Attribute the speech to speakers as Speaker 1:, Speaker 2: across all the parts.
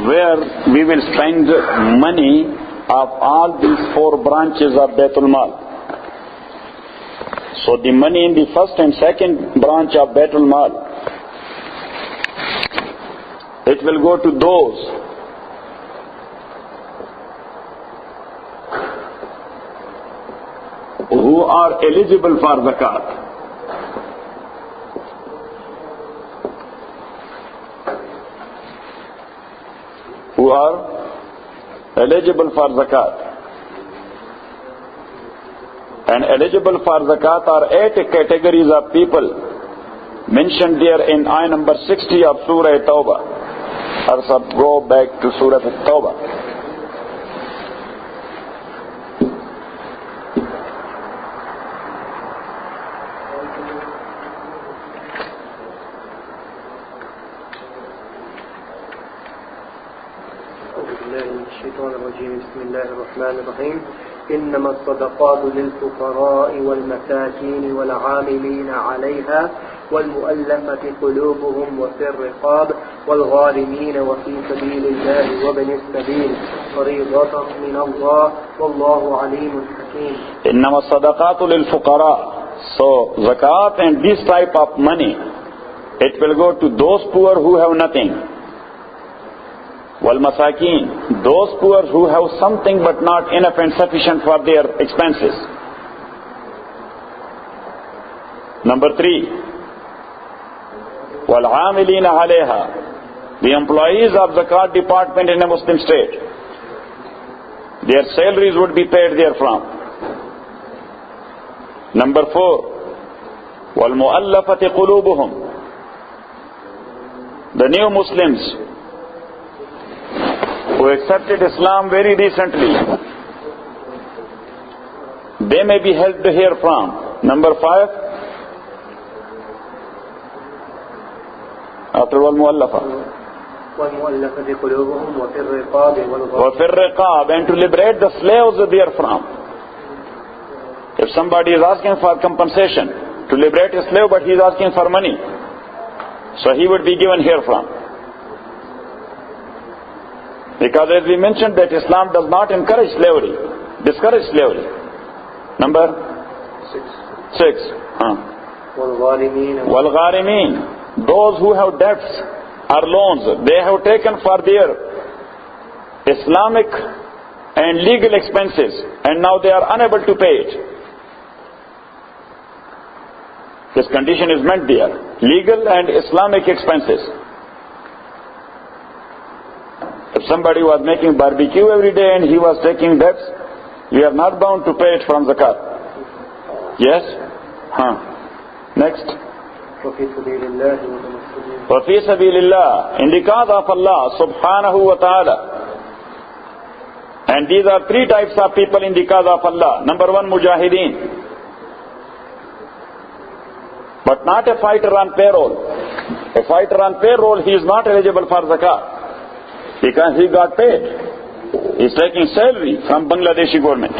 Speaker 1: where we will spend money of all these 4 branches of Baitul Mal. So the money in the first and second branch of Baitul Mal, it will go to those who are eligible for zakat. Who are eligible for zakat. And eligible for zakat are 8 categories of people mentioned there in ayah number 60 of Surah Tawbah. Or go back to Surah Tawbah.
Speaker 2: بسم الله الرحمن الرحيم إنما الصدقات للفقراء والمساكين والعاملين عليها والمؤلفة قلوبهم وفي الرقاب والغارمين وفي سبيل الله وابن السبيل فريضة من الله والله عليم حكيم.
Speaker 1: إنما الصدقات للفقراء. So zakat and this type of money, it will go to those poor who have nothing. Wal-masakeen, those poor who have something but not enough and sufficient for their expenses. Number 3, wal-amilina alayha, the employees of zakat department in a Muslim state. Their salaries would be paid therefrom. Number 4, wal-mu'allafati qulubuhum, the new Muslims who accepted Islam very recently, they may be helped to hear from. Number 5, after wal-mu'allafa, وَفِي الرِّقَابِ, and to liberate the slaves therefrom. If somebody is asking for compensation to liberate a slave, but he is asking for money, so he would be given herefrom. Because as we mentioned that Islam does not encourage slavery, discourage slavery. Number 6. Wal-gharimeen, those who have debts or loans, they have taken for their Islamic and legal expenses and now they are unable to pay it. This condition is meant there, legal and Islamic expenses. If somebody was making barbecue every day and he was taking debts, you are not bound to pay it from zakat. Yes? Next. وَفِي سَبِيلِ اللَّهِ, in the cause of Allah subhanahu wa ta'ala. And these are 3 types of people in the cause of Allah. Number 1, mujahideen. But not a fighter on payroll. A fighter on payroll, he is not eligible for zakat. Because he got paid. He's taking salary from Bangladeshi government.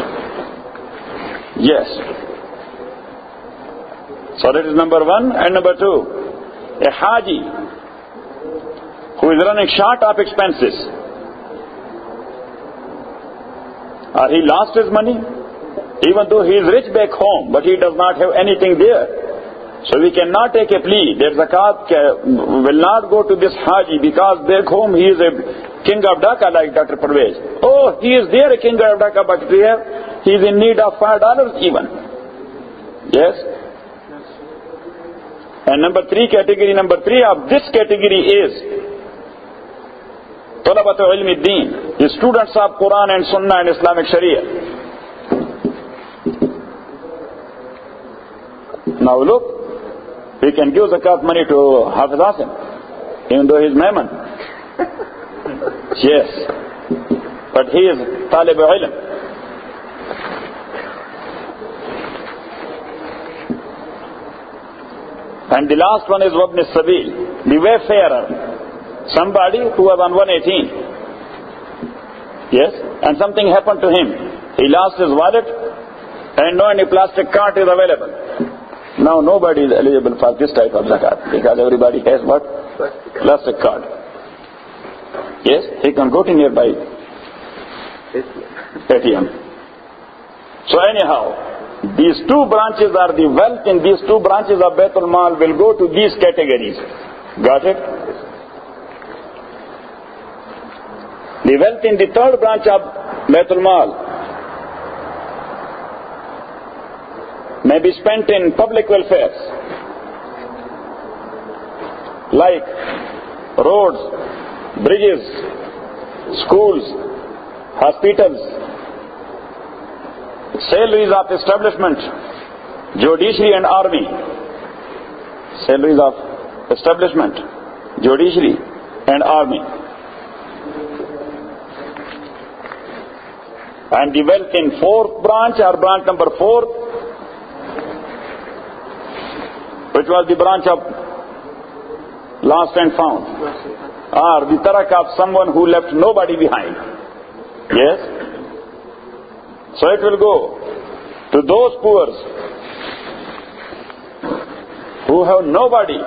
Speaker 1: Yes. So that is number 1. And number 2, a haji who is running short of expenses. Or he lost his money, even though he is rich back home, but he does not have anything there. So we cannot take a plea that zakat will not go to this haji because back home he is a king of Dhaka like Dr. Parvez. Oh, he is there a king of Dhaka, but he is in need of $5 even. Yes? And category number 3 of this category is Talabatu Ilmi Deen, the students of Quran and Sunnah and Islamic Sharia. Now look, we can give zakat money to Hafiz Asim, even though he is Maiman. Yes. But he is Talib Ilm. And the last one is Wabn Sabil, the wayfarer. Somebody who was on 118. Yes? And something happened to him. He lost his wallet and no any plastic card is available. Now nobody is eligible for this type of zakat because everybody has what? Plastic card. Yes, he can go to nearby ATM. So anyhow, these two branches are the wealth in these two branches of Baitul Mal will go to these categories. Got it? The wealth in the third branch of Baitul Mal may be spent in public welfares like roads, bridges, schools, hospitals, salaries of establishment, judiciary and army. Salaries of establishment, judiciary and army. And the wealth in fourth branch or branch number 4, which was the branch of lost and found, or the tarak of someone who left nobody behind. Yes? So it will go to those poor who have nobody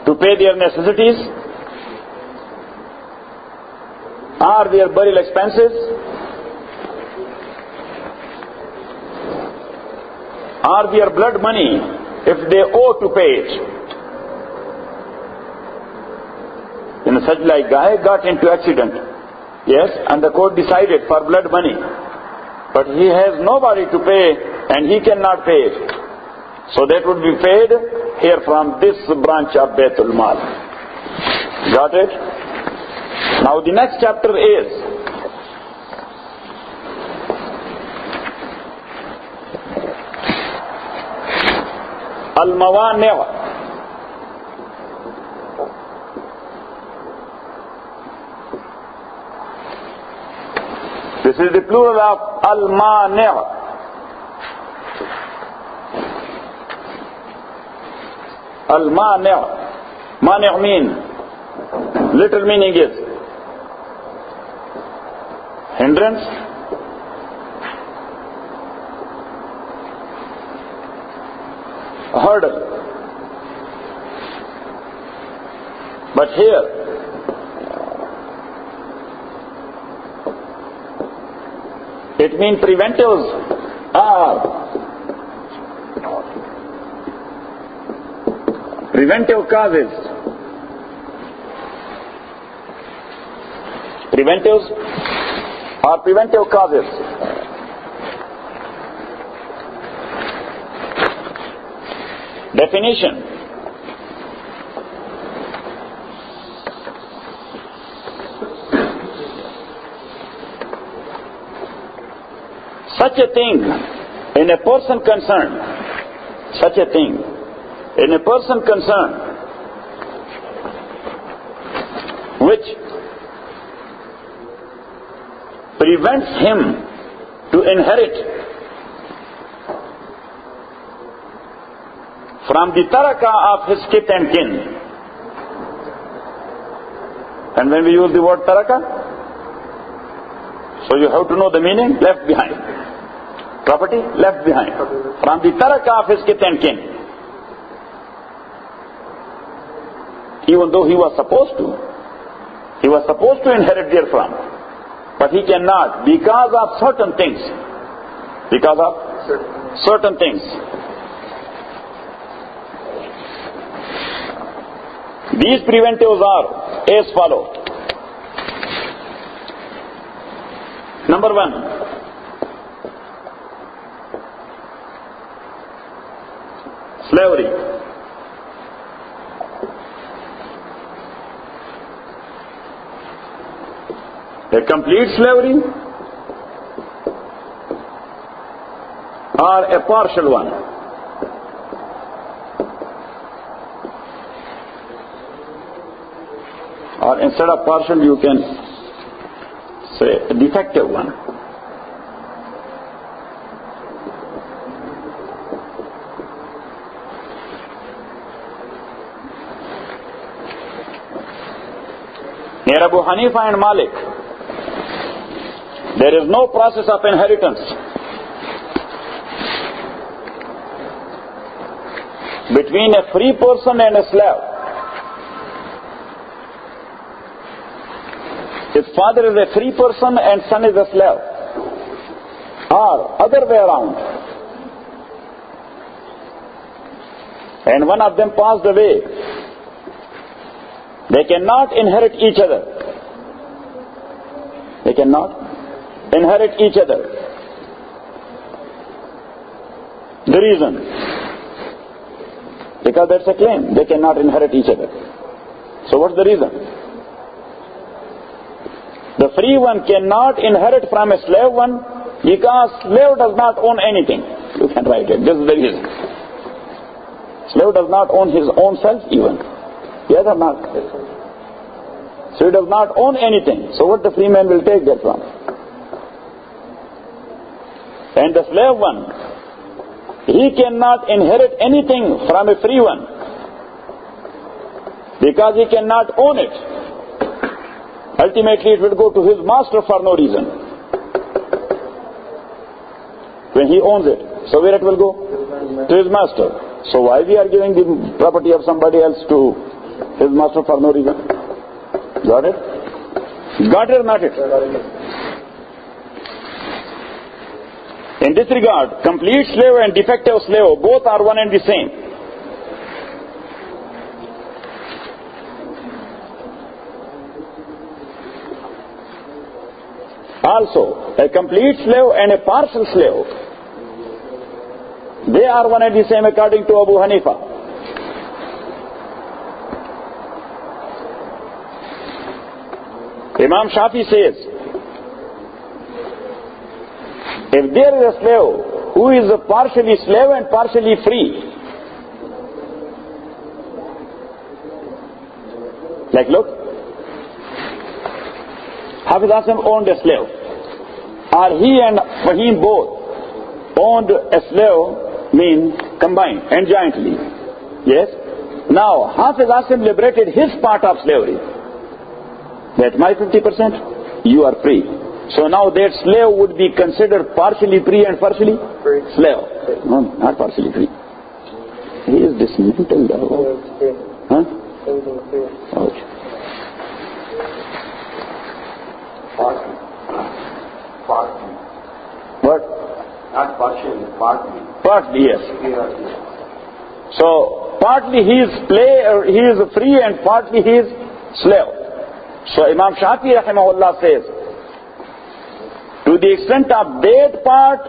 Speaker 1: to pay their necessities or their burial expenses or their blood money if they owe to pay it. In such like guy got into accident, yes, and the court decided for blood money, but he has nobody to pay and he cannot pay it. So that would be paid here from this branch of Baitul Mal. Got it? Now the next chapter is Al-Mawani'. This is the plural of Al-Mani'. Al-Mani'. Mani' mean, literal meaning is hindrance, hurdle. But here, it means preventives are preventive causes. Preventives are preventive causes. Definition. Such a thing in a person concerned, such a thing in a person concerned which prevents him to inherit from the taraka of his kith and kin. And when we use the word taraka, so you have to know the meaning, left behind. Property left behind. From the taraka of his kith and kin. Even though he was supposed to inherit therefrom, but he cannot because of certain things. Because of certain things. These preventives are as follow. Number 1, slavery. A complete slavery or a partial one. Or instead of partial you can say a defective one. Near Abu Hanifa and Malik, there is no process of inheritance between a free person and a slave. if father is a free person and son is a slave, or other way around, and one of them passed away, they cannot inherit each other. They cannot inherit each other. The reason? Because that's a claim. They cannot inherit each other. So what's the reason? The free one cannot inherit from a slave one because slave does not own anything. You can write it. This is the reason. Slave does not own his own self even. Yes or not? So he does not own anything. So what the free man will take that from? And the slave one, he cannot inherit anything from a free one because he cannot own it. Ultimately it will go to his master for no reason when he owns it. So where it will go? To his master. So why we are giving the property of somebody else to his master for no reason? Got it? Got it or not it? In this regard, complete slave and defective slave both are one and the same. Also, a complete slave and a partial slave, they are one and the same according to Abu Hanifa. Imam Shafi says, if there is a slave who is partially slave and partially free, like look, Hafiz Asim owned a slave, or he and Fahim both owned a slave, mean combined and jointly. Yes? Now, Hafiz Asim liberated his part of slavery. That my 50%, you are free. So now that slave would be considered partially free and partially slave. No, not partially free. He is dismantled. Huh? Okay.
Speaker 3: Partly.
Speaker 1: What?
Speaker 3: Not partially, partly.
Speaker 1: Partly, yes. So, partly he is he is free and partly he is slave. So Imam Shafi rahimahullah says, to the extent of that part,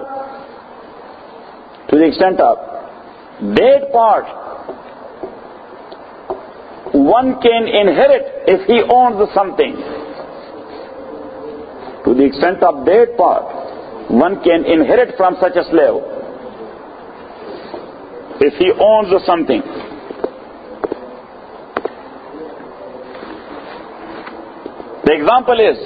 Speaker 1: one can inherit if he owns something. To the extent of that part, one can inherit from such a slave if he owns something. The example is,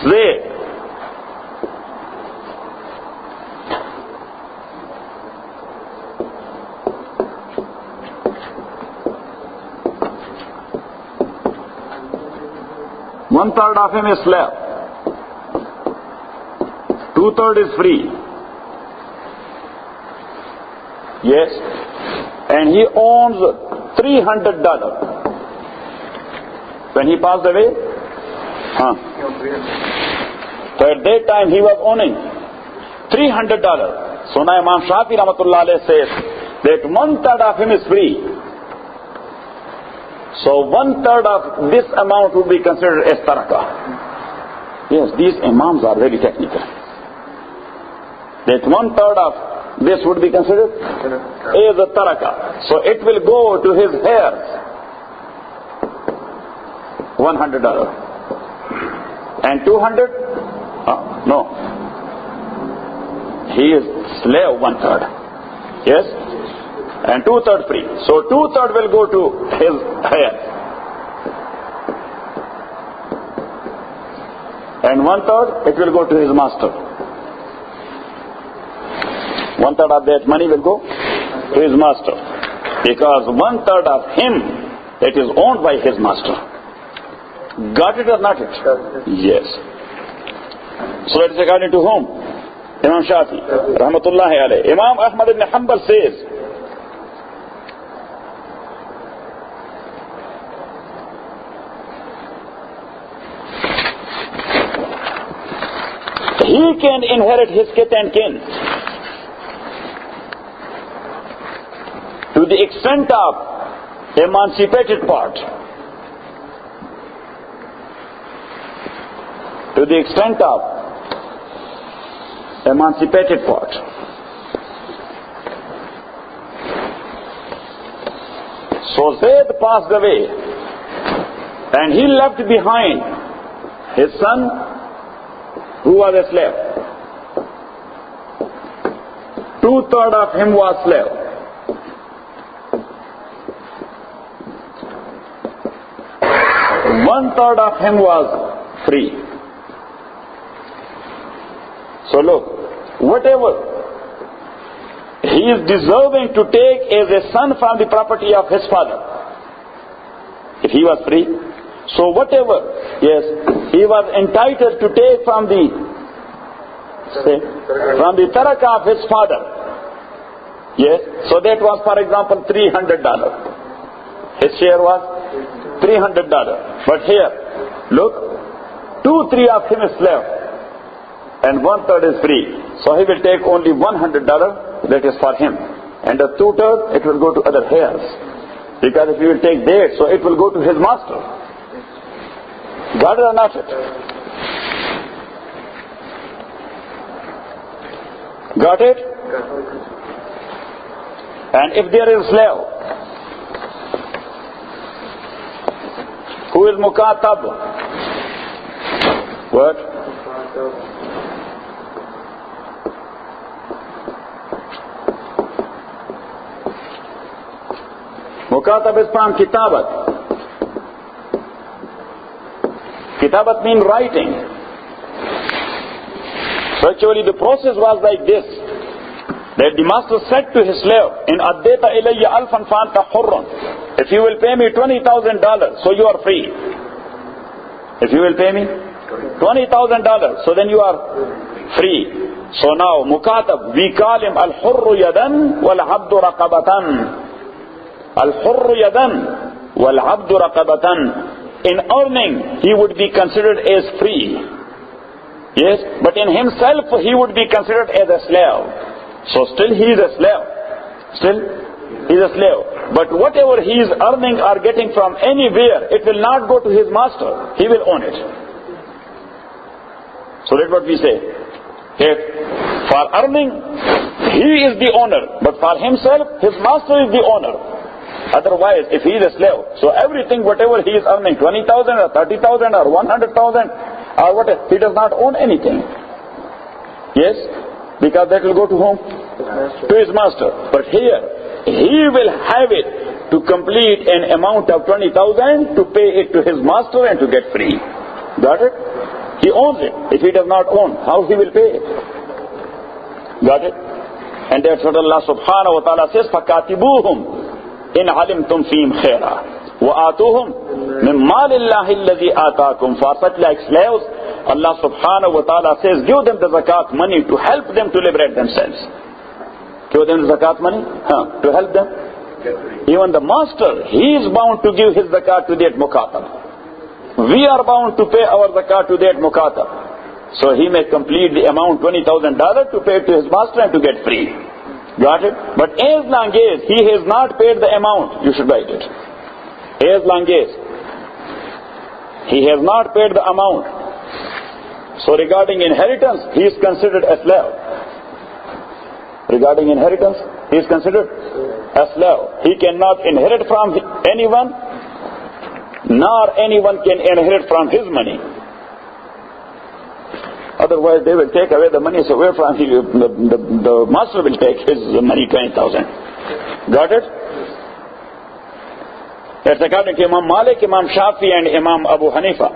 Speaker 1: say, one third of him is slave, 2/3 is free. Yes, and he owns $300. When he passed away, so at that time he was owning $300. So now Imam Shafi rahmatullah alayhi says that 1/3 of him is free. So 1/3 of this amount would be considered as taraka. Yes, these imams are very technical. That 1/3 of this would be considered as a taraka. So it will go to his heirs. $100. And 200? No. He is slave 1/3. Yes? And 2/3 free. So 2/3 will go to his heirs. And 1/3 it will go to his master. 1/3 of that money will go to his master. Because 1/3 of him, it is owned by his master. Got it or not it? Yes. So that is according to whom? Imam Shafi rahmatullahi alayhi. Imam Ahmad ibn Hanbal says he can inherit his kith and kin to the extent of emancipated part. To the extent of emancipated part. So Zayd passed away and he left behind his son who was a slave. 2/3 of him was slave. 1/3 of him was free. So look, whatever he is deserving to take as a son from the property of his father, if he was free, so whatever, yes, he was entitled to take from the taraka of his father, yes, so that was, for example, $300. His share was $300. But here, look, 2/3 of him is slave and 1/3 is free. So he will take only $100, that is for him. And the 2/3, it will go to other heirs. Because if he will take that, so it will go to his master. Got it or not? Got it? And if there is a slave, who is mukatab? What? Mukatab is from kitabat. Kitabat means writing. So actually the process was like this, that the master said to his slave, in addeta ilayya alfan fanta hurrun, if you will pay me $20,000, so you are free. If you will pay me $20,000, so then you are free. So now mukatab, we call him al-hurru yadan wal-abdu raqabatan. Al-hurru yadan wal-abdu raqabatan. In earning, he would be considered as free. Yes, but in himself, he would be considered as a slave. So still he is a slave. Still, he is a slave. But whatever he is earning or getting from anywhere, it will not go to his master. He will own it. So that's what we say. If for earning, he is the owner. But for himself, his master is the owner. Otherwise, if he is a slave, so everything, whatever he is earning, 20,000 or 30,000 or 100,000 or whatever, he does not own anything. Yes? Because that will go to whom? To his master. But here, he will have it to complete an amount of 20,000 to pay it to his master and to get free. Got it? He owns it. If he does not own, how he will pay it? Got it? And that's what Allah subhanahu wa ta'ala says, فَكَاتِبُوهُمْ إِنْ عَلِمْتُمْ فِيهِمْ خَيْرًا وَآتُوهُمْ مِنْ مَالِ اللَّهِ الَّذِي آتَاكُمْ. For such like slaves, Allah subhanahu wa ta'ala says, give them the zakat money to help them to liberate themselves. Give them the zakat money to help them. Even the master, he is bound to give his zakat to that mukatab. We are bound to pay our zakat to that mukatab. So he may complete the amount $20,000 to pay to his master and to get free. Got it? But as long as he has not paid the amount, you should write it. As long as he has not paid the amount, so regarding inheritance, he is considered a slave. Regarding inheritance, he is considered a slave. He cannot inherit from anyone, nor anyone can inherit from his money. Otherwise, they will take away the money, so where from the master will take his money, 20,000. Got it? That's according to Imam Malik, Imam Shafi, and Imam Abu Hanifa,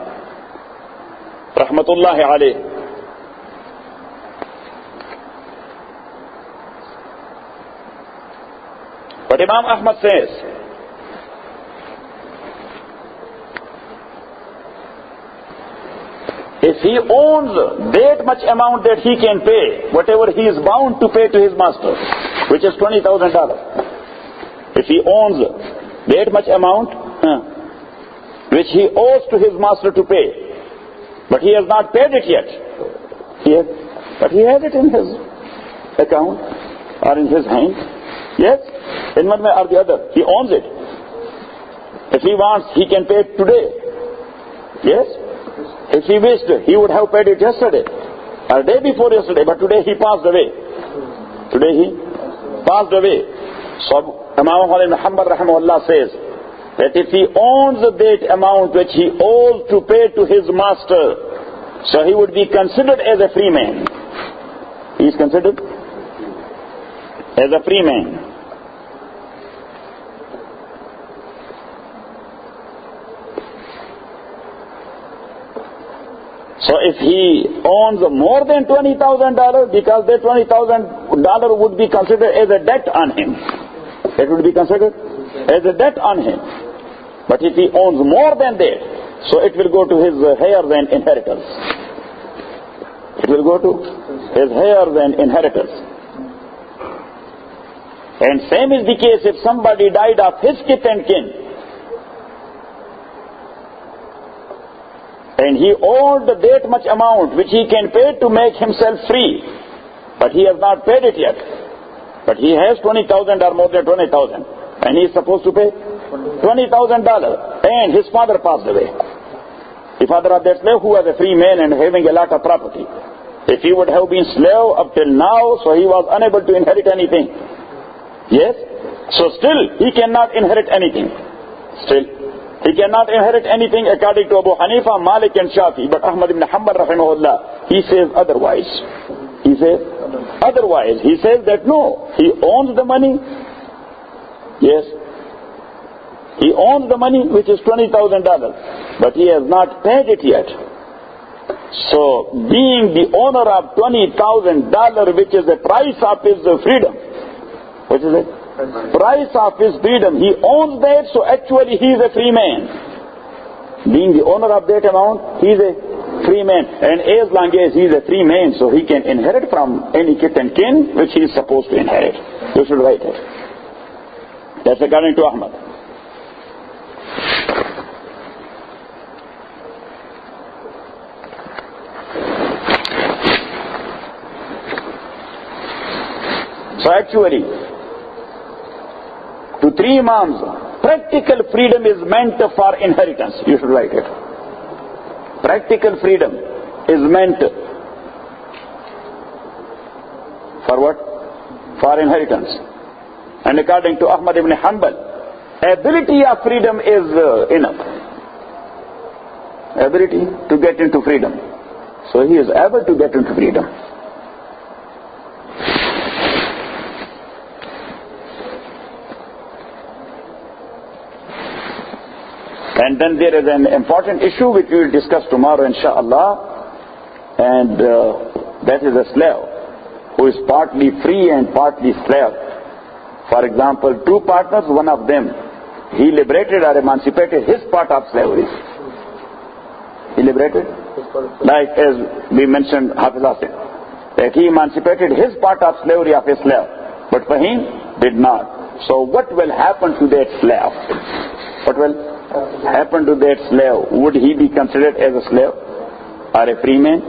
Speaker 1: rahmatullahi alayh. But Imam Ahmad says, if he owns that much amount that he can pay, whatever he is bound to pay to his master, which is $20,000, if he owns that much amount which he owes to his master to pay, but he has not paid it yet, Yes. But he has it in his account or in his hand. Yes. In one way or the other. He owns it. If he wants, he can pay it today. Yes. If he wished, he would have paid it yesterday or day before yesterday, but today he passed away. Today he passed away. So Imam Ahmad ibn Hanbal rahimahullah says that if he owns that amount which he owes to pay to his master, so he would be considered as a free man. He is considered as a free man. So if he owns more than $20,000, because that $20,000 would be considered as a debt on him. It would be considered as a debt on him. But if he owns more than that, so it will go to his heirs and inheritors. It will go to his heirs and inheritors. And same is the case if somebody died of his kith and kin, and he owed that much amount which he can pay to make himself free, but he has not paid it yet. But he has $20,000 or more than $20,000, and he is supposed to pay $20,000, and his father passed away. The father of that slave who was a free man and having a lot of property. If he would have been slave up till now, so he was unable to inherit anything. Yes? So still, he cannot inherit anything. Still. He cannot inherit anything according to Abu Hanifa, Malik and Shafi. But Ahmad ibn Hanbal rahimahullah, he says otherwise. He says otherwise. He says that no, he owns the money. Yes. He owns the money which is $20,000. But he has not paid it yet. So being the owner of $20,000, which is the price of his freedom. What is it? Price of his freedom. He owns that, so actually he is a free man. Being the owner of that amount, he is a free man. And as long as he is a free man, so he can inherit from any kith and kin which he is supposed to inherit. You should write it. That's according to Ahmad. So actually, to three Imams, practical freedom is meant for inheritance. You should write it. Practical freedom is meant for what? For inheritance. And according to Ahmad ibn Hanbal, ability of freedom is enough. Ability to get into freedom. So he is able to get into freedom. And then there is an important issue which we will discuss tomorrow, inshaAllah, and that is a slave who is partly free and partly slave. For example, two partners, one of them, he liberated or emancipated his part of slavery. He liberated? Like as we mentioned, Hafiz Asim, that he emancipated his part of slavery of his slave, but Fahim did not. So what will happen to that slave? What will happen to that slave? Would he be considered as a slave or a free man?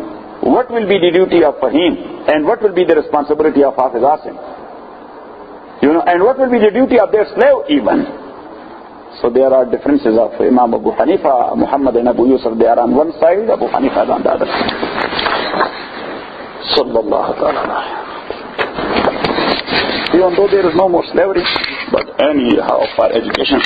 Speaker 1: What will be the duty of Fahim? And what will be the responsibility of Hafiz Asim? And what will be the duty of their slave even? So there are differences of Imam Abu Hanifa, Muhammad and Abu Yusuf. They are on one side, Abu Hanifa is on the other side. Sallallahu ta'ala. Even though there is no more slavery, but anyhow for education